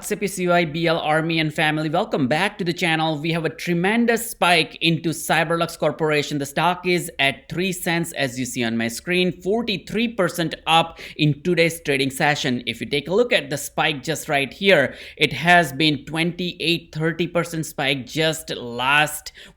What's up, CYBL Army and family? Welcome back to the channel. We have a tremendous spike into CYBERLUX Corporation. The stock is at 3 cents as you see on my screen, 43% up in today's trading session. If you take a look at the spike just right here, it has been 28-30% spike just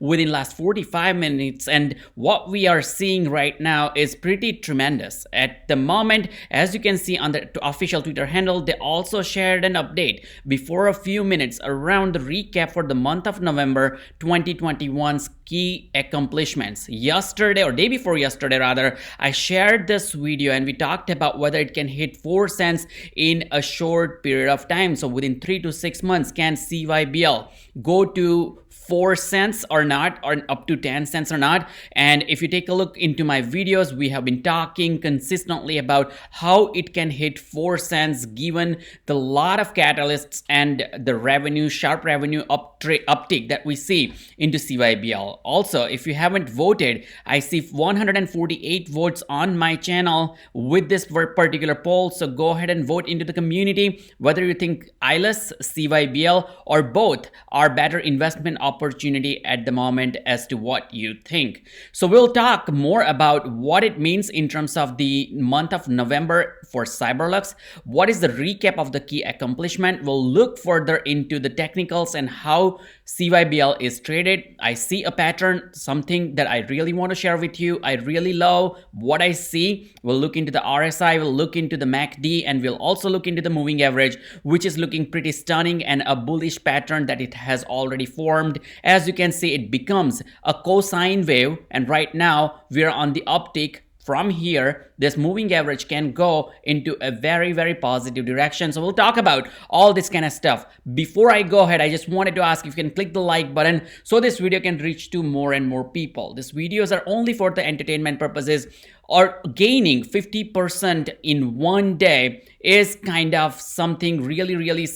within last 45 minutes. And what we are seeing right now is pretty tremendous. At the moment, as you can see on the official Twitter handle, they also shared an update before a few minutes around the recap for the month of November 2021's key accomplishments. Yesterday, or day before yesterday rather, I shared this video and we talked about whether it can hit 4 cents in a short period of time. So within 3 to 6 months, can CYBL go to 4 cents or not, or up to 10 cents or not? And if you take a look into my videos, we have been talking consistently about how it can hit 4 cents given the lot of catalysts and the sharp revenue uptick that we see into CYBL. Also, if you haven't voted, I see 148 votes on my channel with this particular poll. So go ahead and vote into the community whether you think ILUS, CYBL, or both are better investment opportunity at the moment as to what you think. So we'll talk more about what it means in terms of the month of November for CYBERLUX. What is the recap of the key accomplishment? We'll look further into the technicals and how CYBL is traded. I see a pattern, something that I really want to share with you. I really love what I see. We'll look into the RSI, we'll look into the MACD, and we'll also look into the moving average, which is looking pretty stunning and a bullish pattern that it has already formed. As you can see, it becomes a cosine wave, and right now we are on the uptick. From here, this moving average can go into a very, very positive direction. So we'll talk about all this kind of stuff. Before I go ahead, I just wanted to ask if you can click the like button so this video can reach to more and more people. These videos are only for the entertainment purposes, or gaining 50% in one day is kind of something really, really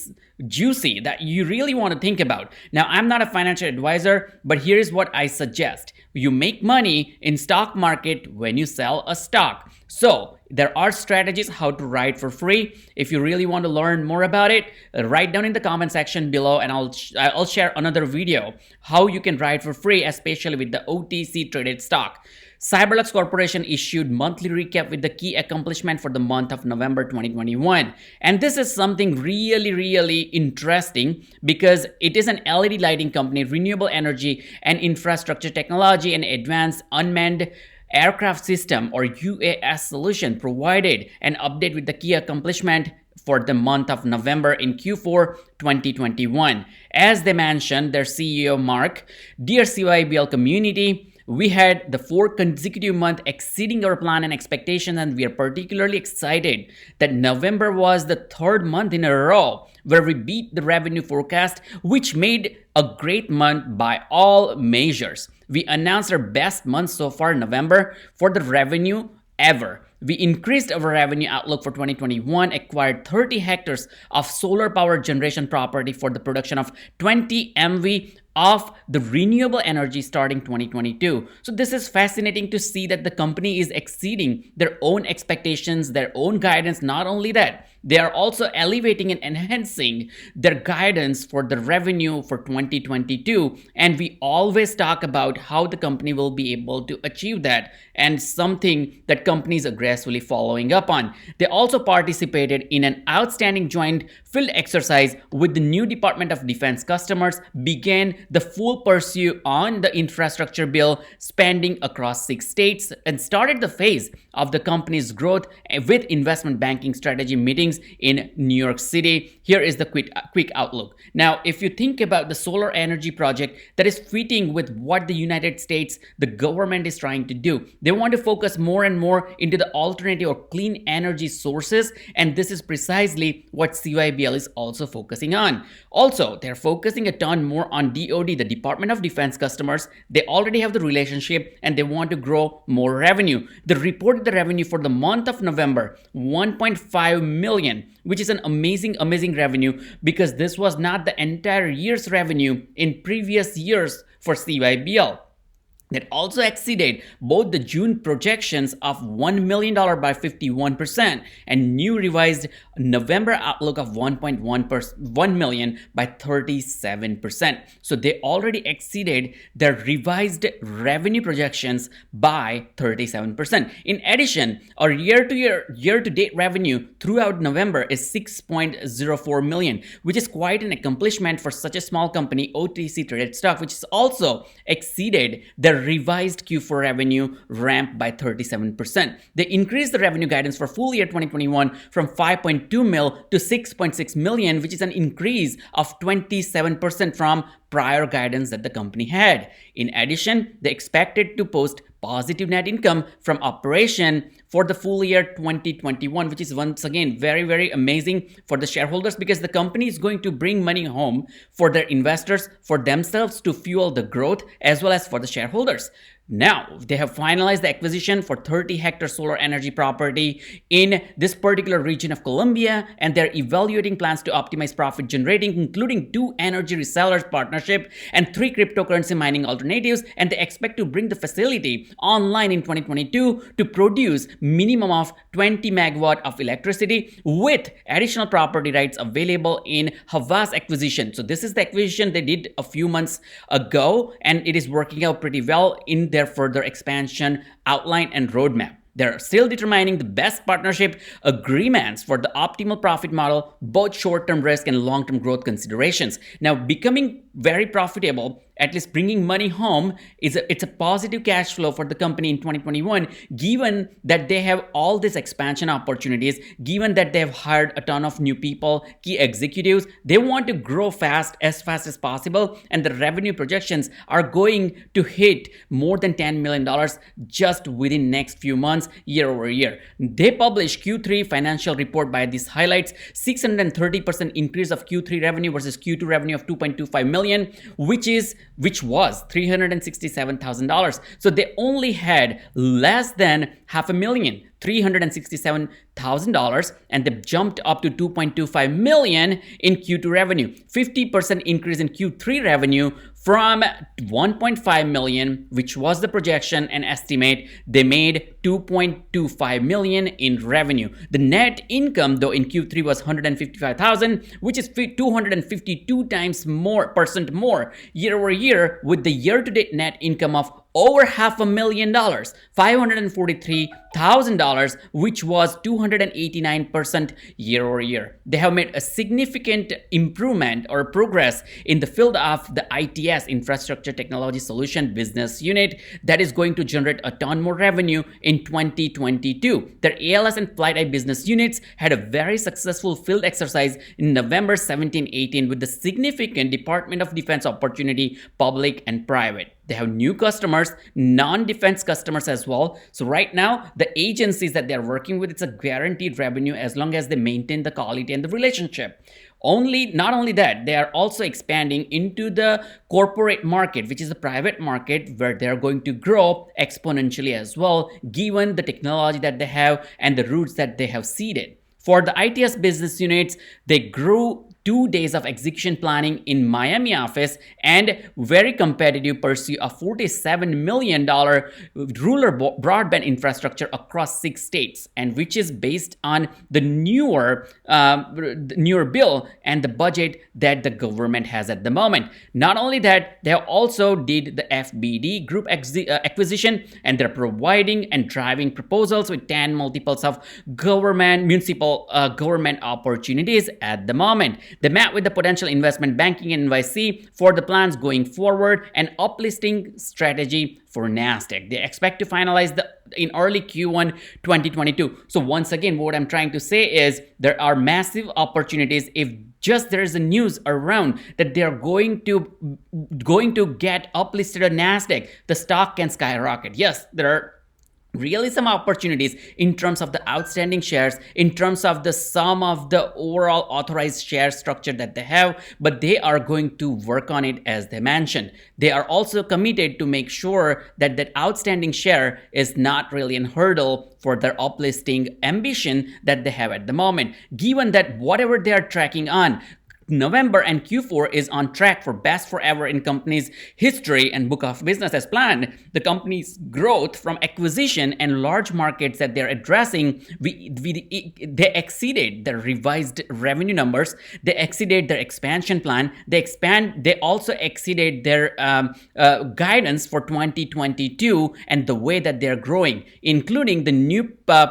juicy that you really want to think about. Now, I'm not a financial advisor, but here's what I suggest. You make money in stock market when you sell a stock. So there are strategies how to ride for free. If you really want to learn more about it, write down in the comment section below and I'll share another video how you can ride for free, especially with the OTC traded stock. CYBERLUX Corporation issued monthly recap with the key accomplishment for the month of November 2021. And this is something really, really interesting because it is an LED lighting company, renewable energy and infrastructure technology, and advanced unmanned aircraft system or UAS solution provided an update with the key accomplishment for the month of November in Q4 2021. As they mentioned, their CEO Mark, "Dear CYBL community, we had the 4 consecutive months exceeding our plan and expectations, and we are particularly excited that November was the 3rd month in a row where we beat the revenue forecast, which made a great month by all measures. We announced our best month so far, November, for the revenue ever. We increased our revenue outlook for 2021, acquired 30 hectares of solar power generation property for the production of 20 MW of the renewable energy starting 2022. So this is fascinating to see that the company is exceeding their own expectations, their own guidance. Not only that, they are also elevating and enhancing their guidance for the revenue for 2022. And we always talk about how the company will be able to achieve that, and something that companies are aggressively following up on. They also participated in an outstanding joint field exercise with the new Department of Defense customers, began the full pursuit on the infrastructure bill spending across 6 states, and started the phase of the company's growth with investment banking strategy meetings in New York City. Here is the quick outlook. Now, if you think about the solar energy project that is fitting with what the United States, the government is trying to do, they want to focus more and more into the alternative or clean energy sources, and this is precisely what CYBL is also focusing on. Also, they're focusing a ton more on DoD, the Department of Defense customers. They already have the relationship and they want to grow more revenue. They reported the revenue for the month of November, 1.5 million, which is an amazing revenue because this was not the entire year's revenue in previous years for CYBL. that also exceeded both the June projections of $1 million by 51% and new revised November outlook of 1.1 million by 37%. So they already exceeded their revised revenue projections by 37%. In addition, our year-to-date revenue throughout November is 6.04 million, which is quite an accomplishment for such a small company, OTC traded stock, which has also exceeded their revised Q4 revenue ramp by 37%. They increased the revenue guidance for full year 2021 from 5.2 mil to 6.6 million, which is an increase of 27% from prior guidance that the company had. In addition, they expected to post positive net income from operation for the full year 2021, which is once again very, very amazing for the shareholders, because the company is going to bring money home for their investors, for themselves to fuel the growth, as well as for the shareholders. Now, they have finalized the acquisition for 30-hectare solar energy property in this particular region of Colombia, and they're evaluating plans to optimize profit generating, including 2 energy resellers partnership and 3 cryptocurrency mining alternatives, and they expect to bring the facility online in 2022 to produce minimum of 20 megawatt of electricity with additional property rights available in Havas acquisition. So this is the acquisition they did a few months ago, and it is working out pretty well in their further expansion outline and roadmap. They're still determining the best partnership agreements for the optimal profit model, both short-term risk and long-term growth considerations. Now, becoming very profitable, at least bringing money home, it's a positive cash flow for the company in 2021, given that they have all these expansion opportunities, given that they have hired a ton of new people, key executives. They want to grow fast as possible, and the revenue projections are going to hit more than $10 million just within next few months, year over year. They published Q3 financial report by these highlights: 630% increase of Q3 revenue versus Q2 revenue of 2.25 million, which was $367,000. So they only had less than $500,000, $367,000, and they jumped up to 2.25 million in Q2 revenue. 50% increase in Q3 revenue from 1.5 million, which was the projection and estimate. They made 2.25 million in revenue. The net income though in Q3 was 155,000, which is 252 times more year over year, with the year-to-date net income of over $500,000, $543,000, which was 289% year over year. They have made a significant improvement or progress in the field of the ITS, Infrastructure Technology Solution business unit, that is going to generate a ton more revenue in 2022. Their ALS and Flight Eye business units had a very successful field exercise in November 17-18 with the significant Department of Defense opportunity, public and private. They have new customers, non-defense customers as well. So right now, the agencies that they're working with, it's a guaranteed revenue as long as they maintain the quality and the relationship. Not only that, they are also expanding into the corporate market, which is the private market, where they're going to grow exponentially as well, given the technology that they have and the routes that they have seeded. For the ITS business units, they grew 2 days of execution planning in Miami office and very competitive pursuit of $47 million rural broadband infrastructure across 6 states, and which is based on the newer bill and the budget that the government has at the moment. Not only that, they also did the FBD group acquisition, and they're providing and driving proposals with 10 multiples of municipal government opportunities at the moment. They met with the potential investment banking and NYC for the plans going forward and uplisting strategy for NASDAQ. They expect to finalize in early Q1 2022. So once again, what I'm trying to say is there are massive opportunities if just there is a news around that they are going to get uplisted on NASDAQ. The stock can skyrocket. Yes, there are really some opportunities in terms of the outstanding shares, in terms of the sum of the overall authorized share structure that they have, but they are going to work on it as they mentioned. They are also committed to make sure that that outstanding share is not really a hurdle for their uplisting ambition that they have at the moment, given that whatever they are tracking on, November and Q4 is on track for best forever in company's history and book of business as planned. The company's growth from acquisition and large markets that they're addressing, they exceeded their revised revenue numbers. They exceeded their expansion plan. They also exceeded their guidance for 2022 and the way that they're growing, including the new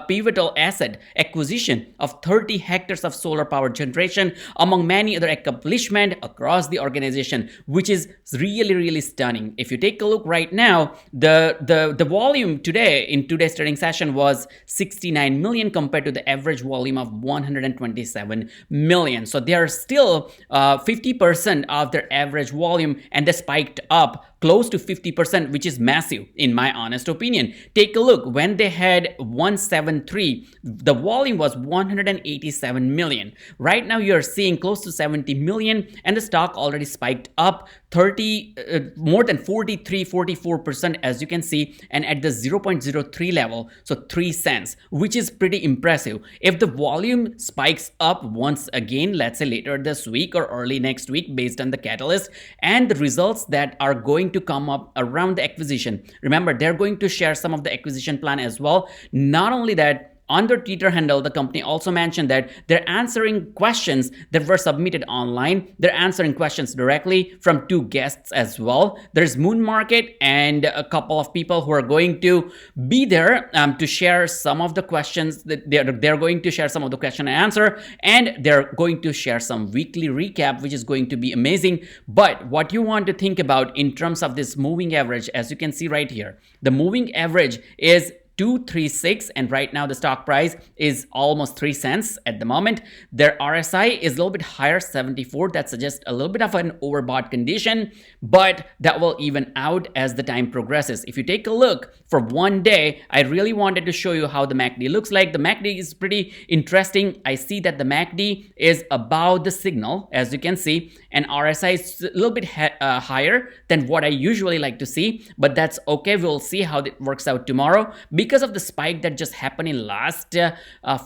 pivotal asset acquisition of 30 hectares of solar power generation, among many other accomplishments across the organization, which is really stunning. If you take a look right now, the volume today in today's trading session was 69 million compared to the average volume of 127 million. So they are still 50% of their average volume, and they spiked up close to 50%, which is massive in my honest opinion. Take a look. When they had 173, the volume was 187 million. Right now you're seeing close to 70 million, and the stock already spiked up more than 44%, as you can see, and at the 0.03 level, so 3 cents, which is pretty impressive. If the volume spikes up once again, let's say later this week or early next week, based on the catalyst and the results that are going to come up around the acquisition. Remember, they're going to share some of the acquisition plan as well. Not only that, on their Twitter handle, the company also mentioned that they're answering questions that were submitted online. They're answering questions directly from 2 guests as well. There's Moon Market and a couple of people who are going to be there to share some of the questions that they're going to share some of the question and answer, and they're going to share some weekly recap, which is going to be amazing. But what you want to think about in terms of this moving average, as you can see right here, the moving average is 236, and right now the stock price is almost 3 cents at the moment. Their RSI is a little bit higher, 74. That suggests a little bit of an overbought condition, but that will even out as the time progresses. If you take a look for one day, I really wanted to show you how the MACD looks like. The MACD is pretty interesting. I see that the MACD is above the signal, as you can see, and RSI is a little bit higher than what I usually like to see, but that's okay. We'll see how it works out tomorrow. Because of the spike that just happened in last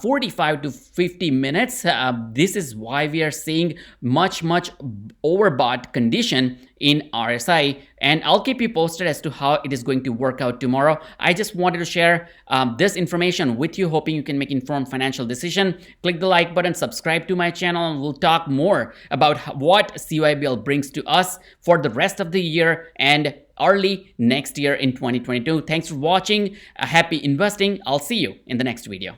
45 to 50 minutes, this is why we are seeing much overbought condition in RSI, and I'll keep you posted as to how it is going to work out tomorrow. I just wanted to share this information with you, hoping you can make informed financial decision. Click the like button, subscribe to my channel, and we'll talk more about what CYBL brings to us for the rest of the year and early next year in 2022. Thanks for watching. Happy investing. I'll see you in the next video.